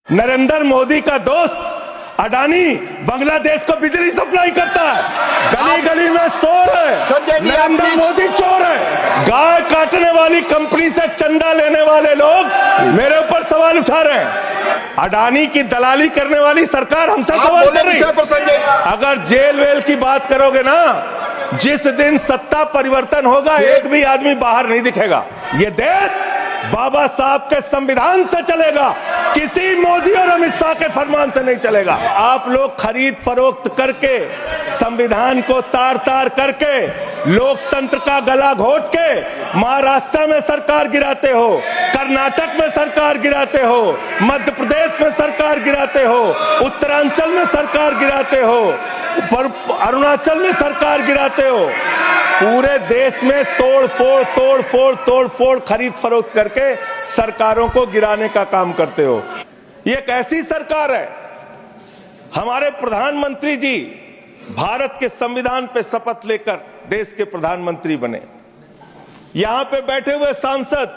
नरेंद्र मोदी का दोस्त अडानी बांग्लादेश को बिजली सप्लाई करता है, गली गली में शोर है। नरेंद्र मोदी चोर है। गाय काटने वाली कंपनी से चंदा लेने वाले लोग मेरे ऊपर सवाल उठा रहे हैं। अडानी की दलाली करने वाली सरकार हमसे सवाल कर रही है। अगर जेल वेल की बात करोगे ना, जिस दिन सत्ता परिवर्तन होगा एक भी आदमी बाहर नहीं दिखेगा। ये देश बाबा साहब के संविधान से चलेगा, किसी मोदी और अमित शाह के फरमान से नहीं चलेगा। आप लोग खरीद फरोख्त करके, संविधान को तार तार करके, लोकतंत्र का गला घोट के महाराष्ट्र में सरकार गिराते हो, कर्नाटक में सरकार गिराते हो, मध्य प्रदेश में सरकार गिराते हो, उत्तरांचल में सरकार गिराते हो, अरुणाचल में सरकार गिराते हो। पूरे देश में तोड़ फोड़ खरीद फरोख्त करके सरकारों को गिराने का काम करते हो। ये एक ऐसी सरकार है, हमारे प्रधानमंत्री जी भारत के संविधान पे शपथ लेकर देश के प्रधानमंत्री बने। यहां पे बैठे हुए सांसद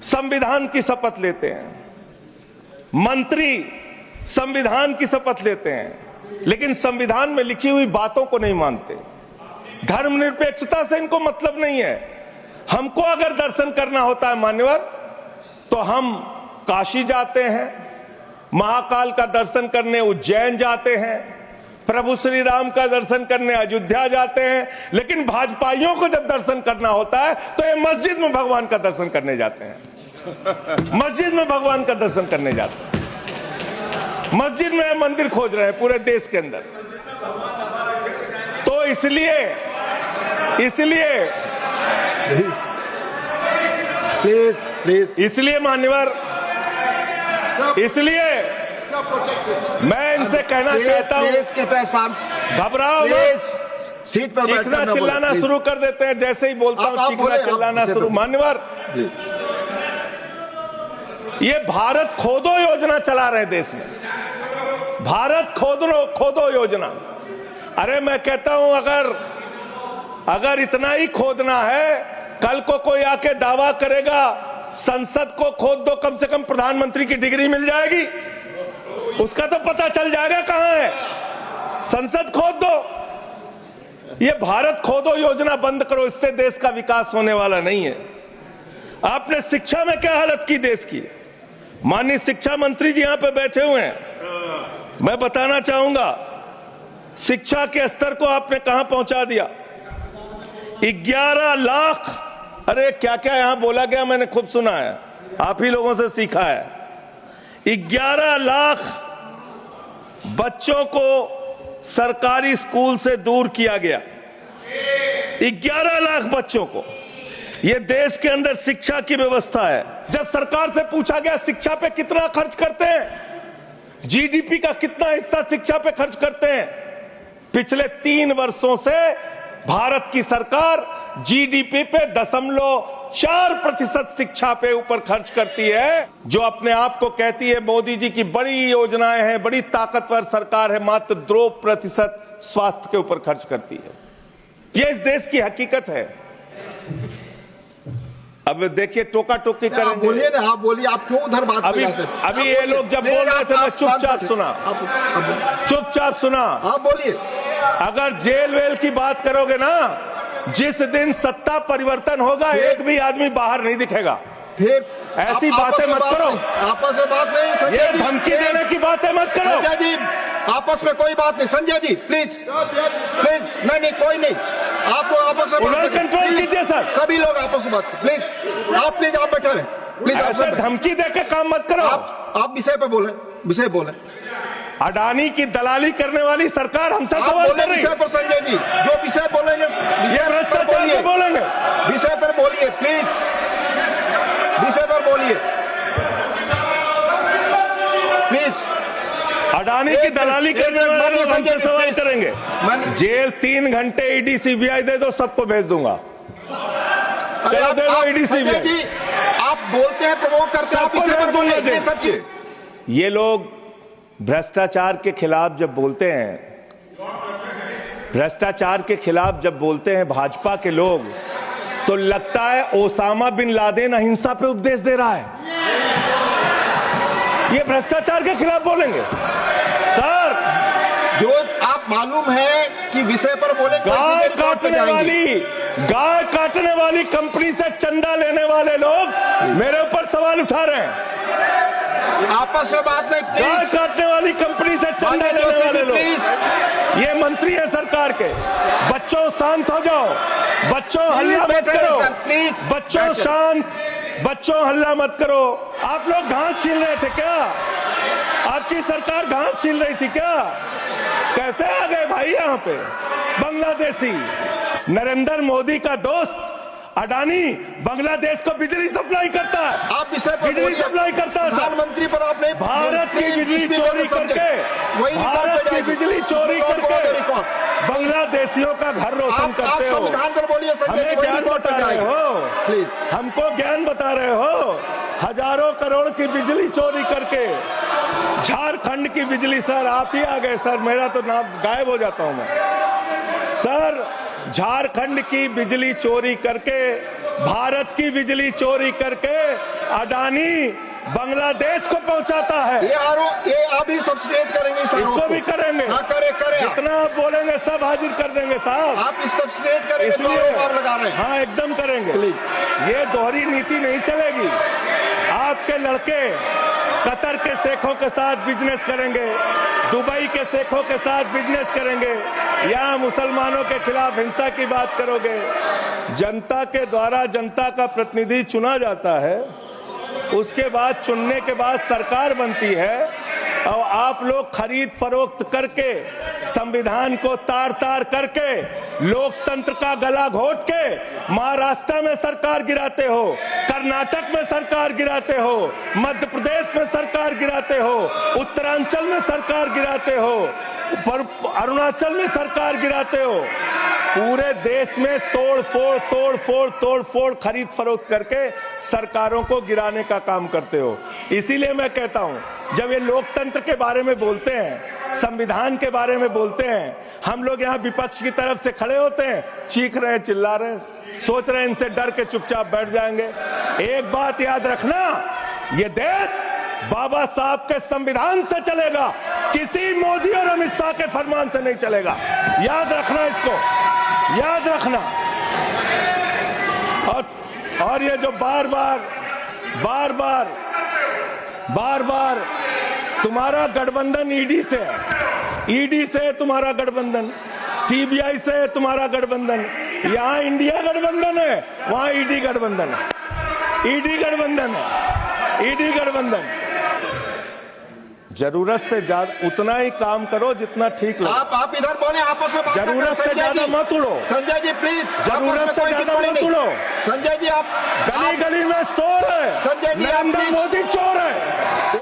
संविधान की शपथ लेते हैं, मंत्री संविधान की शपथ लेते हैं, लेकिन संविधान में लिखी हुई बातों को नहीं मानते। धर्मनिरपेक्षता से इनको मतलब नहीं है। हमको अगर दर्शन करना होता है मान्यवर, तो हम काशी जाते हैं, महाकाल का दर्शन करने उज्जैन जाते हैं, प्रभु श्री राम का दर्शन करने अयोध्या जाते हैं। लेकिन भाजपाइयों को जब दर्शन करना होता है तो ये मस्जिद में भगवान का दर्शन करने जाते हैं। मस्जिद में भगवान का दर्शन करने जाते हैं। मस्जिद में मंदिर खोज रहे हैं पूरे देश के अंदर। तो इसलिए मान्यवर, इसलिए मैं इनसे कहना चाहता हूं, घबराओ मत। सीट पर चीखना चिल्लाना शुरू कर देते हैं जैसे ही बोलता हूं, चीखना चिल्लाना शुरू। मान्यवर, ये भारत खोदो योजना चला रहे देश में, भारत खोदो योजना। अरे मैं कहता हूं, अगर इतना ही खोदना है, कल को कोई आके दावा करेगा संसद को खोद दो, कम से कम प्रधानमंत्री की डिग्री मिल जाएगी, उसका तो पता चल जाएगा कहां है। संसद खोद दो। ये भारत खोदो योजना बंद करो, इससे देश का विकास होने वाला नहीं है। आपने शिक्षा में क्या हालत की देश की। माननीय शिक्षा मंत्री जी यहां पे बैठे हुए हैं, मैं बताना चाहूंगा शिक्षा के स्तर को आपने कहां पहुंचा दिया। 11 लाख, अरे क्या क्या यहां बोला गया, मैंने खूब सुना है, आप ही लोगों से सीखा है। 11 लाख बच्चों को सरकारी स्कूल से दूर किया गया। 11 लाख बच्चों को। यह देश के अंदर शिक्षा की व्यवस्था है। जब सरकार से पूछा गया शिक्षा पे कितना खर्च करते हैं, जीडीपी का कितना हिस्सा शिक्षा पे खर्च करते हैं, पिछले 3 वर्षों से भारत की सरकार जीडीपी पे 0.4% शिक्षा पे ऊपर खर्च करती है। जो अपने आप को कहती है मोदी जी की बड़ी योजनाएं हैं, बड़ी ताकतवर सरकार है, मात्र 2% स्वास्थ्य के ऊपर खर्च करती है। यह इस देश की हकीकत है। अब देखिए टोका टोकी करेंगे। बोलिए ना, आप बोलिए, आप क्यों उधर बात अभी ये लोग जब बोल रहे थे मैं चुपचाप सुना। आप बोलिए। अगर जेल वेल की बात करोगे ना, जिस दिन सत्ता परिवर्तन होगा एक भी आदमी बाहर नहीं दिखेगा। फिर ऐसी बातें मत करो, आपस में बात नहीं। संजय ये जी, धमकी देने की बातें मत करो। संजय जी, आपस में कोई बात नहीं। संजय जी प्लीज, नहीं कोई नहीं, आप लोग आपस में बात कंट्रोल कीजिए सर। सभी लोग आपस में बात, प्लीज आप बैठे रहे, प्लीज। ऐसे धमकी देकर काम मत करो। आप विषय पे बोले। अडानी की दलाली करने वाली सरकार हमसे सवाल कर रही है। विषय पर संजय जी जो विषय बोलेंगे, ये भ्रष्टाचार पे बोलेंगे, विषय पर बोलिए प्लीज, विषय पर बोलिए प्लीज। अडानी की दलाली करने वाले लोग हमसे सवाल करेंगे। जेल 3 घंटे ईडी सीबीआई दे दो, सबको भेज दूंगा। चलो दे दो ईडी सीबीआई जी। आप बोलते हैं, प्रमोट करते हैं, आप विषय पर बोलिए सब। ये लोग भ्रष्टाचार के खिलाफ जब बोलते हैं, भ्रष्टाचार के खिलाफ जब बोलते हैं भाजपा के लोग, तो लगता है ओसामा बिन लादेन अहिंसा पे उपदेश दे रहा है। ये भ्रष्टाचार के खिलाफ बोलेंगे सर? जो आप मालूम है कि विषय पर बोले कोई गाय चीजें रिकॉर्ड पे जाएंगी। गाय काटने वाली कंपनी से चंदा लेने वाले लोग मेरे ऊपर सवाल उठा रहे हैं। आपस में बात नहीं, गाय प्लीज। काटने वाली कंपनी से चंदा माननीय लेने जोशी वाले जी, लोग, प्लीज। ये मंत्री है सरकार के। बच्चों शांत हो जाओ, बच्चों हल्ला मत बैठे करो, सर, प्लीज। बच्चों बैठे। शांत, बच्चों हल्ला मत करो। आप लोग घास छील रहे थे क्या? आपकी सरकार घास छील रही थी क्या? कैसे आ गए भाई यहाँ पे बांग्लादेशी? नरेंद्र मोदी का दोस्त अडानी बांग्लादेश को बिजली सप्लाई करता है। आप विषय पर बिजली बोलिए। सप्लाई करता है सर। प्रधानमंत्री पर आपने भारत की प्लीज, बिजली speak on चोरी the subject। करके, वही रिकॉर्ड भारत पे की जाएगी। बिजली चोरी Record करके on the record। बांग्लादेशियों का घर रोशन आप करते हो। संविधान पर बोलिए संजय हमें जी, वही ज्ञान रिकॉर्ड पे बता रहे जाएगी। हो, प्लीज। हमको ज्ञान बता रहे हो। हजारों करोड़ की बिजली चोरी करके झारखंड की बिजली, सर आप ही आ गए सर, मेरा तो नाम गायब हो जाता हूं मैं सर। झारखंड की बिजली चोरी करके, भारत की बिजली चोरी करके अडानी बांग्लादेश को पहुंचाता है। ये आप ही सब्सिडेट करेंगे इस आरोप इसको को? भी करेंगे। हाँ, करे आप। जितना आप बोलेंगे सब हाजिर कर देंगे साहब। आप इस सब्सिडेट करेंगे तो इसलिए आरोप आप लगा रहे हैं। हाँ एकदम करेंगे। प्लीज। ये दोहरी नीति नहीं चलेगी। आपके लड़के कतर के शेखों के साथ बिजनेस करेंगे, दुबई के शेखों के साथ बिजनेस करेंगे, यहाँ मुसलमानों के खिलाफ हिंसा की बात करोगे। जनता के द्वारा जनता का प्रतिनिधि चुना जाता है, उसके बाद चुनने के बाद सरकार बनती है और आप लोग खरीद फरोख्त करके, संविधान को तार तार करके, लोकतंत्र का गला घोट के महाराष्ट्र में सरकार गिराते हो, कर्नाटक में सरकार गिराते हो, मध्य प्रदेश में सरकार गिराते हो, उत्तरांचल में सरकार गिराते हो, अरुणाचल में सरकार गिराते हो। पूरे देश में तोड़ फोड़ खरीद फरोख्त करके सरकारों को गिराने का काम करते हो। इसीलिए मैं कहता हूं, जब ये लोकतंत्र के बारे में बोलते हैं, संविधान के बारे में बोलते हैं, हम लोग यहाँ विपक्ष की तरफ से खड़े होते हैं, चीख रहे हैं, चिल्ला रहे हैं, सोच रहे हैं इनसे डर के चुपचाप बैठ जाएंगे। एक बात याद रखना, ये देश बाबा साहब के संविधान से चलेगा, किसी मोदी और अमित शाह के फरमान से नहीं चलेगा। याद रखना, इसको याद रखना। और ये जो बार बार तुम्हारा गठबंधन ईडी से है, ईडी से तुम्हारा गठबंधन, सीबीआई से तुम्हारा गठबंधन, यहाँ इंडिया गठबंधन है, वहां ईडी गठबंधन है, ईडी गठबंधन है, ईडी गठबंधन। जरूरत से ज्यादा उतना ही काम करो जितना ठीक लगे। आप इधर बोले, आपस में बात ना जरूरत करें, से संजय ज्यादा जी। मत उड़ो। संजय जी प्लीज, जरूरत से ज्यादा मत उड़ो। संजय जी आप गली गली में शोर है, संजय जी, आप नरेंद्र प्लीज। मोदी चोर है।